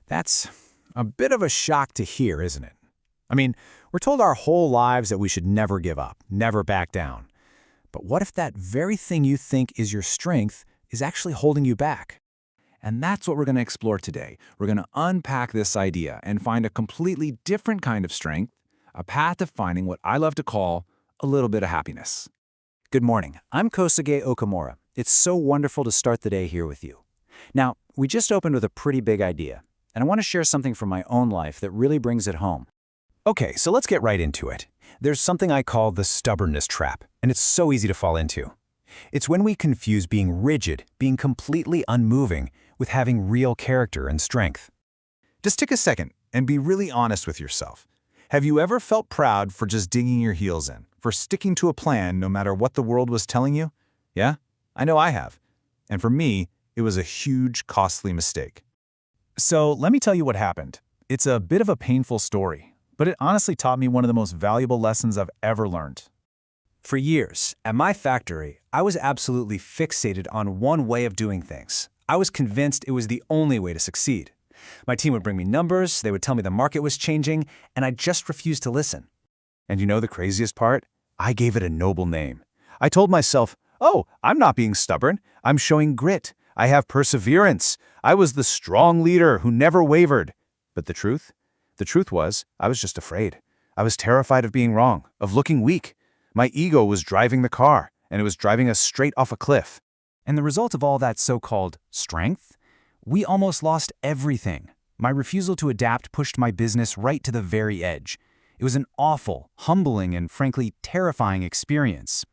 That's a bit of a shock to hear, isn't it? I mean, we're told our whole lives that we should never give up, never back down. But what if that very thing you think is your strength is actually holding you back? And that's what we're going to explore today. We're going to unpack this idea and find a completely different kind of strength, a path to finding what I love to call a little bit of happiness. Good morning. I'm Kosuke Okumura. It's so wonderful to start the day here with you. Now, we just opened with a pretty big idea, and I want to share something from my own life that really brings it home. Okay, so let's get right into it. There's something I call the stubbornness trap, and it's so easy to fall into. It's when we confuse being rigid, being completely unmoving, with having real character and strength. Just take a second and be really honest with yourself. Have you ever felt proud for just digging your heels in, for sticking to a plan no matter what the world was telling you? Yeah, I know I have. And for me, it was a huge, costly mistake. So let me tell you what happened. It's a bit of a painful story, but it honestly taught me one of the most valuable lessons I've ever learned. For years, at my factory, I was absolutely fixated on one way of doing things. I was convinced it was the only way to succeed. My team would bring me numbers, they would tell me the market was changing, and I just refused to listen. And you know the craziest part? I gave it a noble name. I told myself, oh, I'm not being stubborn. I'm showing grit. I have perseverance. I was the strong leader who never wavered. But the truth? The truth was, I was just afraid. I was terrified of being wrong, of looking weak. My ego was driving the car, and it was driving us straight off a cliff. And the result of all that so-called strength? We almost lost everything. My refusal to adapt pushed my business right to the very edge. It was an awful, humbling, and frankly terrifying experience.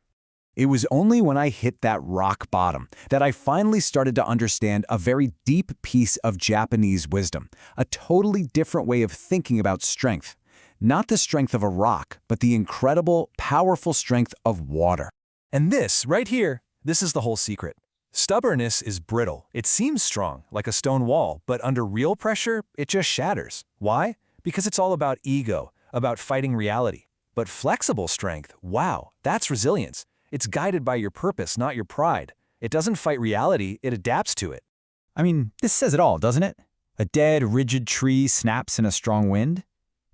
It was only when I hit that rock bottom that I finally started to understand a very deep piece of Japanese wisdom, a totally different way of thinking about strength. Not the strength of a rock, but the incredible, powerful strength of water. And this, right here, this is the whole secret. Stubbornness is brittle. It seems strong, like a stone wall, but under real pressure, it just shatters. Why? Because it's all about ego, about fighting reality. But flexible strength, wow, that's resilience. It's guided by your purpose, not your pride. It doesn't fight reality, it adapts to it. I mean, this says it all, doesn't it? A dead, rigid tree snaps in a strong wind.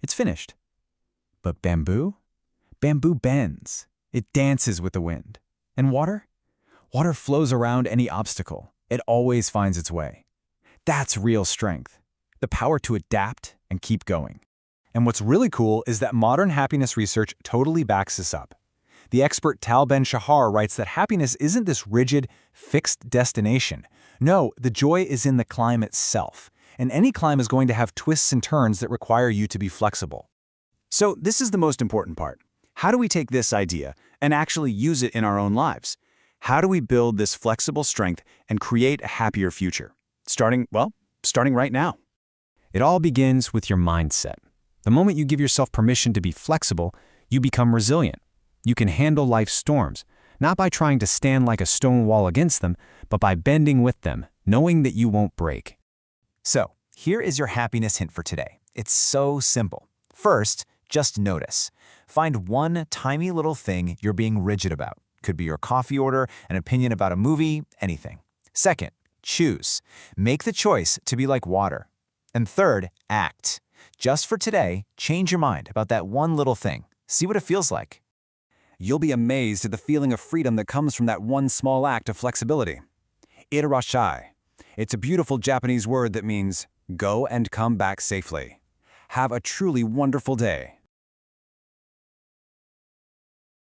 It's finished. But bamboo? Bamboo bends. It dances with the wind. And water? Water flows around any obstacle. It always finds its way. That's real strength. The power to adapt and keep going. And what's really cool is that modern happiness research totally backs this up. The expert Tal Ben-Shahar writes that happiness isn't this rigid, fixed destination. No, the joy is in the climb itself. And any climb is going to have twists and turns that require you to be flexible. So this is the most important part. How do we take this idea and actually use it in our own lives? How do we build this flexible strength and create a happier future? Starting right now. It all begins with your mindset. The moment you give yourself permission to be flexible, you become resilient. You can handle life's storms, not by trying to stand like a stone wall against them, but by bending with them, knowing that you won't break. So, here is your happiness hint for today. It's so simple. First, just notice. Find one tiny little thing you're being rigid about. Could be your coffee order, an opinion about a movie, anything. Second, choose. Make the choice to be like water. And third, act. Just for today, change your mind about that one little thing. See what it feels like. You'll be amazed at the feeling of freedom that comes from that one small act of flexibility. Irashai. It's a beautiful Japanese word that means go and come back safely. Have a truly wonderful day.